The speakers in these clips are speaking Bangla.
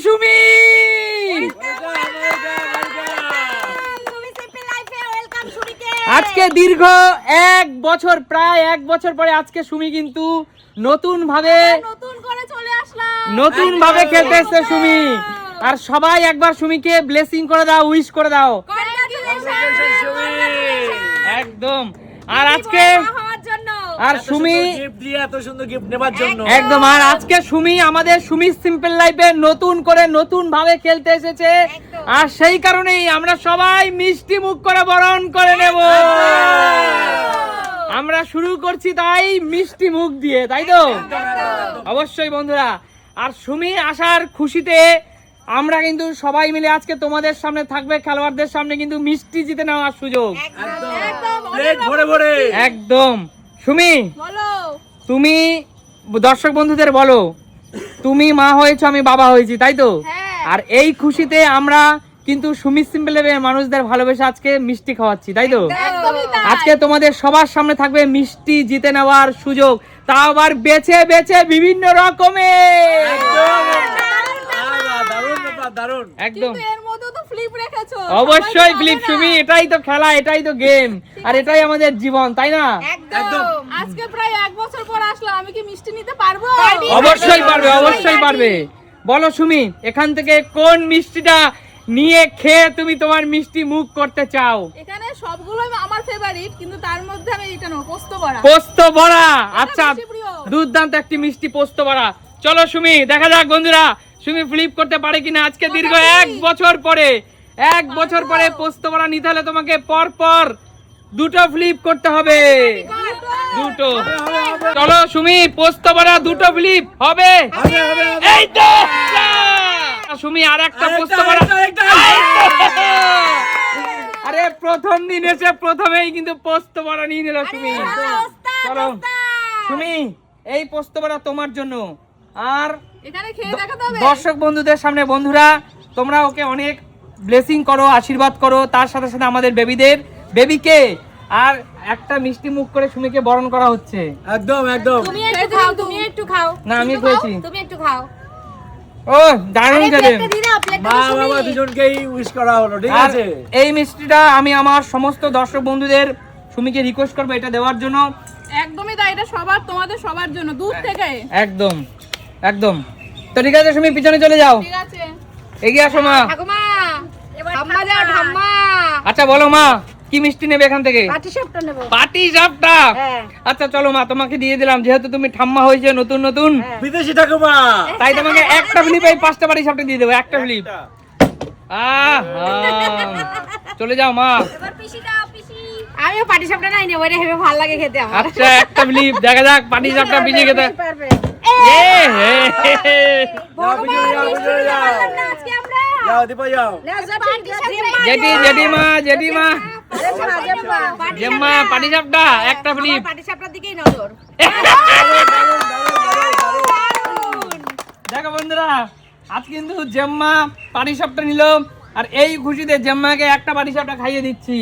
সুমি। আজকে দীর্ঘ 1 বছর, প্রায় 1 বছর পরে আজকে সুমি কিন্তু নতুন ভাবে খেলতে এসেছে সুমি। আর সবাই একবার সুমিকে ব্লেসিং করে দাও, উইশ করে দাও একদম। আর আজকে আর সুমি এত সুন্দর গিফট নেবার জন্য একদম। আর আজকে সুমি আমাদের সুমি সিম্পল লাইফে নতুন ভাবে খেলতে এসেছে, আর সেই কারণেই আমরা সবাই মিষ্টি মুখ করে বরণ করে নেব। আমরা শুরু করছি তাই মিষ্টি মুখ দিয়ে, তাই তো? অবশ্যই বন্ধুরা। আর সুমি আসার খুশিতে আমরা কিন্তু সবাই মিলে আজকে তোমাদের সামনে থাকবে, খেলোয়াড়দের সামনে কিন্তু মিষ্টি জিতে নেওয়ার সুযোগ একদম। সুমি, তুমি দর্শক বন্ধুদের বলো, তুমি মা হয়েছো, আমি বাবা হয়েছি, তাই তো? আর এই খুশিতে আমরা কিন্তু সুমি সিম্পল লাইফের মানুষদের ভালোবেসে আজকে মিষ্টি খাওয়াচ্ছি, তাই তো? আজকে তোমাদের সবার সামনে থাকবে মিষ্টি জিতে নেওয়ার সুযোগ, তাও আবার বেছে বেছে বিভিন্ন রকমের। একদম অবশ্যই ফ্লিপ সুমি, এটাই তো খেলা, এটাই তো গেম, আর এটাই আমাদের জীবন, তাই না? আজকে প্রায় 1 বছর পর আসলাম, আমি কি মিষ্টি নিতে পারবো? অবশ্যই পারবে, অবশ্যই পারবে। বলো সুমি, এখান থেকে কোন মিষ্টিটা নিয়ে খেয়ে তুমি তোমার মিষ্টি মুখ করতে চাও? এখানে সবগুলোই আমার ফেভারিট, কিন্তু তার মধ্যে আমি এটা নেব, পোস্ত বড়া। পোস্ত বড়া, আচ্ছা, দুর্দান্ত একটি মিষ্টি পোস্ত বড়া। চলো সুমি, দেখা যাক বন্ধুরা সুমি ফ্লিপ করতে পারে কিনা। আজকে দীর্ঘ 1 বছর পরে পোস্ত বড়া নিতে হলে তোমাকে পর পর 2টো ফ্লিপ করতে হবে, 2টো। চলো সুমি, পোস্ত বড়া 2টো ফ্লিপ হবে। এই তো সুমি, আর একটা পোস্ত বড়া। আরে প্রথম দিন এসে প্রথমেই কিন্তু পোস্ত বড়া নিয়ে নিল সুমি। চলো সুমি, এই পোস্ত বড়া তোমার জন্য। আর এখানে খেয়ে দেখাতে হবে দর্শক বন্ধুদের সামনে। বন্ধুরা তোমরা ওকে অনেক ব্লেসিং করো, আশীর্বাদ করো, তার সাথে সাথে আমাদের বেবিকে আর একটা মিষ্টি মুখ করে সুমিকে বরণ করা হচ্ছে। একদম একদম। তুমি একটু খাও না, আমি খেয়েছি। তুমি একটু খাও। ও দারুণ খেতে। মা বাবা দুজনকেই উইশ করা হলো, ঠিক আছে? এই মিষ্টিটা আমি আমার সমস্ত দর্শক বন্ধুদের সুমিকে রিকোয়েস্ট করবো এটা দেওয়ার জন্য। একদমই তাই, এটা তোমাদের সবার জন্য, দূর থেকে। একদম একদম। তো ঠিক আছে সুমি, পিছনে চলে যাও। ঠিক আছে, এগিয়ে আসো মা। ঠাকুমা, ঠাম্মা যাও, ঠাম্মা। আচ্ছা বলো মা, কি মিষ্টি নেবে এখান থেকে? পাটিসাপটা নেব। পাটিসাপটা? আচ্ছা চলো মা, তোমাকে দিয়ে দিলাম, যেহেতু তুমি ঠাম্মা হয়েছে নতুন বিদেশি ঠাকুমা, তাই তোমাকে একটা ফ্লিপ, এই 5টা পাটিসাপটা দিয়ে দেবো, একটা ফ্লিপ। চলে যাও মা। এবার পিসি দাও, পিসি। আমিও পাটিসাপটা নাই নেব, এটা হেবে ভালো লাগে খেতে আমার। আচ্ছা একটা ফ্লিপ, দেখা যাক পাটিসাপটা পিছে খেতে। পারবে। যাও দীপা যাও। জেঠিমা জেম্মা, পাটিসাপটা একটা ফ্লিপ। পাটিসাপটার দিকেই নজর। দেখো বন্ধুরা, আজ কিন্তু জেম্মা পাটিসাপটা নিল, আর এই খুশিতে জেম্মাকে একটা পাটিসাপটা খাইয়ে দিচ্ছি।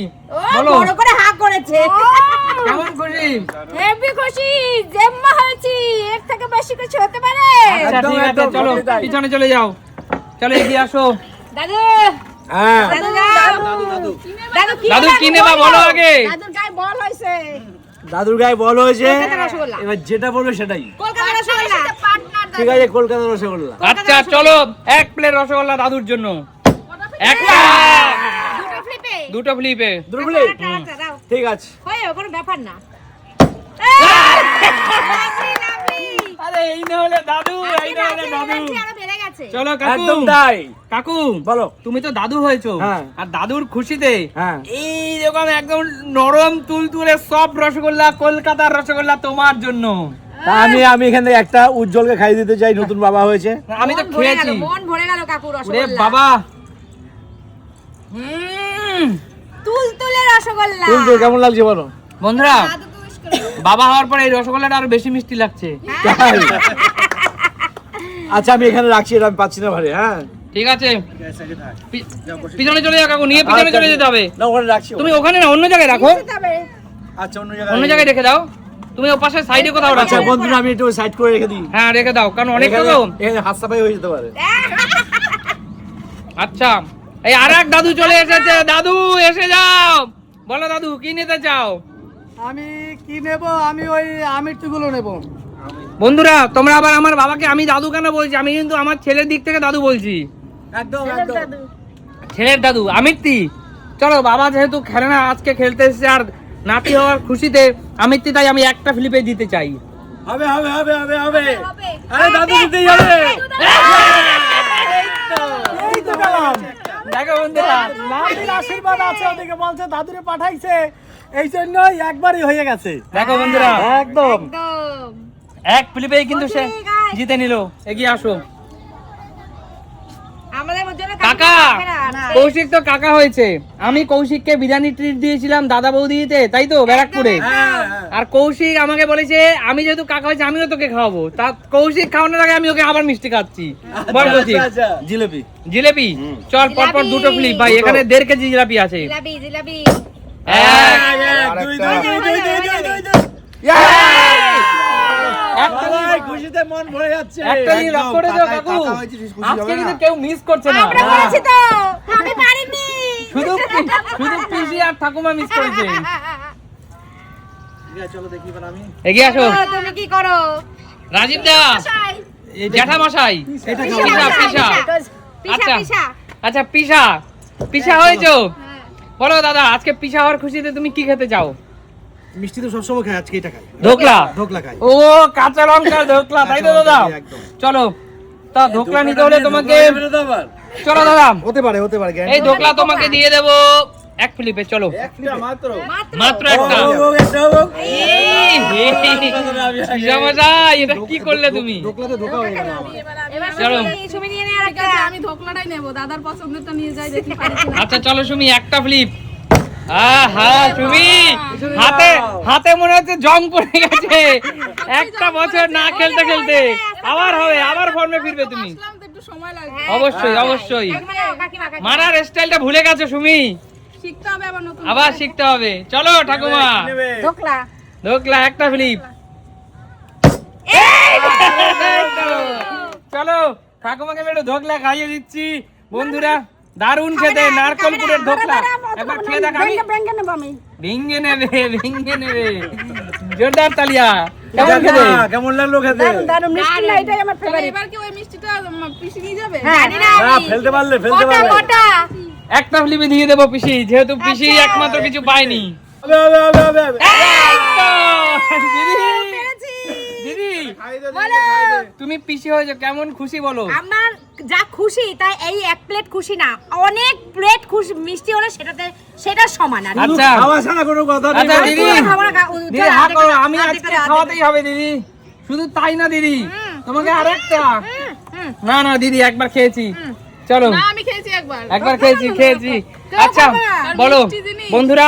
বলো বড় করে হাঁ করেছে। কেমন খুশি? হেভি খুশি, জেম্মা হয়েছি, এর থেকে বেশি কিছু হতে পারে? আচ্ছা ঠিক আছে, চলো পিছনে চলে যাও, চলো এগিয়ে আসো। দাদু, হ্যাঁ দাদু যাও। দাদু কি নেবা বলো আগে। দাদুর গায়ে বল হয়েছে। দাদুর গায়ে বল হয়েছে, কলকাতা রসগোল্লা। এবার যেটা বলবে সেটাই। কলকাতা রসগোল্লা। ঠিক আছে, কলকাতা রসগোল্লা। আচ্ছা চলো, 1 প্লেট রসগোল্লা দাদুর জন্য। একটা, দুটো ফ্লিপে। দুর্বলি, ঠিক আছে। কোনো ব্যাপার না। আরে এই না হলে দাদু, এই না হলে দাদু। চলো একদম কাকু, তাই। কাকু বলো। তুমি তো দাদু হয়েছো, হ্যাঁ। আর দাদুর খুশিতে হ্যাঁ। এই রকম একদম নরম তুলতুলে সফট রসগোল্লা, কলকাতার রসগোল্লা তোমার জন্য। তা আমি এখান থেকে একটা উজ্জ্বলকে খাইয়ে দিতে চাই, নতুন বাবা হয়েছে। আমি তো খেয়েছি। মন ভরে গেল কাকু ওরে রসগোল্লা। বাবা, তুলতুলে রসগোল্লা। তুলতুল কেমন লাগছে বলো বন্ধুরা? বাবা হওয়ার পর এই রসগোল্লাটা আরো বেশি মিষ্টি লাগছে। তাই? আচ্ছা আমি এখানে রাখছি, এটা আমি পাচ্ছি না ভারে। হ্যাঁ ঠিক আছে, পিছনে চলে যাও কাকু, নিয়ে পিছনে চলে যেতে হবে। না ওখানে রাখছি। তুমি ওখানে না, অন্য জায়গায় রাখো। আচ্ছা অন্য অন্য জায়গায় রেখে দাও, তুমি ও পাশে সাইডে কোথাও রাখো। বন্ধুরা আমি একটু সাইড করে রেখে দিই। হ্যাঁ রেখে দাও, কারণ অনেক তো এখানে হাত সাফাই হয়ে যেতে পারে। আচ্ছা, এই আরেক দাদু চলে এসেছে। দাদু এসে যাও, বলো দাদু কি নিতে চাও? আমি কি নেব? আমি ওই আমিরটিগুলো নেব। বন্ধুরা তোমরা আবার আমার বাবাকে আমি দাদু কেন বলছি? আমি কিন্তু আমার ছেলের দিক থেকে দাদু বলছি। একদম ছেলের দাদু আমিত্তি। চলো, বাবা যেহেতু খেলে না, আজকে খেলতে এসেছে আর নাতি হওয়ার খুশিতে আমিত্তি, তাই আমি একটা ফ্লিপে দিতে চাই। হবে হবে হবে হবে হবে হবে। আরে দাদু দিতেই হবে। এই তো গেলাম। দেখো বন্ধুরা, নাতির আশীর্বাদ আছে, ওদিকে বলছে দাদুরে পাঠাইছে, এই জন্য একবারই হয়ে গেছে। দেখো বন্ধুরা, একদম একদম। এক ফ্লিপেই কিন্তু সে জিতে নিল। এগিয়ে আসো। আমাদের মধ্যে না কাকা, না। কৌশিক তো কাকা হয়েছে। আমি কৌশিককে বিরিয়ানি ট্রিট দিয়েছিলাম দাদা বৌদিতে, তাই তো, ব্যারাকপুরে। আর কৌশিক আমাকে বলেছে আমি যেহেতু কাকা হয়েছে আমিও তোকে খাওয়াবো। তা কৌশিক খাওয়ানোর আগে আমি ওকে আবার মিষ্টি খাচ্ছি। বল কৌশিক। জিলেপি জিলেপি, চল পরপর দুটো ফ্লিপ ভাই, এখানে 1.5 কেজি জিলাপি আছে। জিলাপি জিলাপি। এক, দুই দুই দুই দুই দুই দুই দুই দুই একটা সবাই খুশিতে মন ভরে যাচ্ছে। একটা নিয়ে লক করে দাও কাকু। আজকে কিন্তু কেউ মিস করছে না। আমরা করেছি তো, আমি পারিনি। শুধু পিসি আর ঠাকুমা মিস করেছে। চলো দেখি এবার আমি এগিয়ে আসো। তুমি কি করো? রাজীব দা, জ্যাঠা মশাই, এটা পিসা পিসা। আচ্ছা পিসা। আচ্ছা, পিসা হয়েছো? বলো দাদা, আজকে পিসা হওয়ার খুশিতে তুমি কি খেতে চাও? মিষ্টি তো সবসময় খাই, আজকে এটা খাই। ধোকলা। ধোকলা খাই। ও কাঁচা লঙ্কার ধোকলা, তাই তো দাদা? একদম। চলো, তা ধোকলা নিতে হলে তোমাকে, ধোকলা নিতে আবার চলো দাদা, হতে পারে এই ধোকলা তোমাকে দিয়ে দেবো এক ফ্লিপে। চলো, একটা মাত্র মাত্র একটা। পিসা মশাই, এটা কি করলে তুমি? ধোকলাতে ধোকা হয়ে গেল। এবার চলো। সুমি নিয়ে নে আরেকটা। আমি ধোকলাটাই নেব, দাদার পছন্দেরটা নিয়ে যাই, দেখি পারি কিনা। আচ্ছা চলো সুমি, একটা ফ্লিপ। আহা সুমি, হাতে মনে হচ্ছে জং পড়ে গেছে। একটা বছর না খেলতে খেলতে আবার হবে, আবার ফর্মে ফিরবে তুমি। আসলাম তো একটু সময় লাগবে, অবশ্যই অবশ্যই। কাকিমা মারার স্টাইলটা ভুলে গেছো সুমি, শিখতে হবে আবার নতুন। আবার শিখতে হবে। চলো ঠাকুমা, ধোকলা। ধোকলা একটা ফ্লিপ। চলো ঠাকুমাকে আমি একটু ধোকলা খাইয়ে দিচ্ছি। বন্ধুরা দারুণ খেতে, নারকেল পুরের ধোকলা। একবার খেয়ে দেখ। আমি ভেঙে নেবে। জোরদার তালিয়া। কেমন খেতে? কেমন লাগলো খেতে? দারুণ মিষ্টি না, এটাই আমার তাহলে ফেভারিট। এবার কি ওই মিষ্টিটা পিসি নিয়ে যাবে? জানি না না, আমি। ফেলতে পারলে মোটা। একটা ফ্লিপে দিয়ে দেবো পিসি, যেহেতু পিসি একমাত্র কিছু পায়নি। হবে হবে হবে হবে হবে। এই তো! দিদি বলো। তুমি পিসি হয়েছো, কেমন খুশি বলো? আমার যা খুশি, তাই এই এক প্লেট খুশি না, অনেক প্লেট খুশি মিষ্টি হলে সেটা সমান। আর আচ্ছা খাওয়া ছাড়া কোনো কথা নেই। আচ্ছা দিদি, খাবার দিদি হা করো, আমি আজকে খাওয়াতেই হবে দিদি। শুধু তাই না দিদি, তোমাকে আরেকটা। না না দিদি, একবার খেয়েছি। চলো, না আমি খেয়েছি একবার খেয়েছি। আচ্ছা বলো মিষ্টি জিনিস। বন্ধুরা,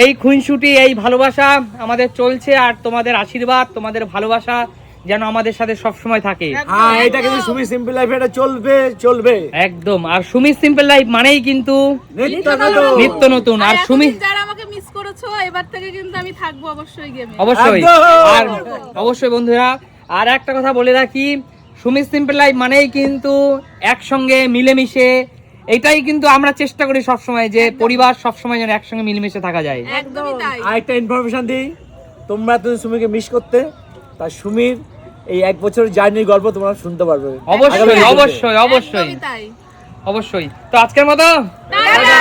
এই খুনসুটি, এই ভালোবাসা আমাদের চলছে, আর তোমাদের আশীর্বাদ, তোমাদের ভালোবাসা যেন আমাদের সাথে সব সময় থাকে। হ্যাঁ, এটা কিন্তু সুমি সিম্পল লাইফ, এটা চলবে একদম। আর সুমি সিম্পল লাইফ মানেই কিন্তু নিত্য নতুন। আর সুমি যারা আমাকে মিস করেছো, এবার থেকে কিন্তু আমি থাকবো অবশ্যই গেমে। অবশ্যই। একদম। আর অবশ্যই বন্ধুরা, আর একটা কথা বলে রাখি, সুমি সিম্পল লাইফ মানেই কিন্তু একসঙ্গে মিলেমিশে। এটাই কিন্তু আমরা চেষ্টা করি সবসময়, যে পরিবার সবসময় যেন একসঙ্গে মিলেমিশে থাকা যায়। একদমই তাই। আরেকটা ইনফরমেশন দিই, তোমরা তো সুমিকে মিস করতে, তার সুমির এই 1 বছরের জার্নির গল্প তোমরা শুনতে পারবে। অবশ্যই আগামী অবশ্যই অবশ্যই একদমই তাই। অবশ্যই। তো আজকের মতো টাটা।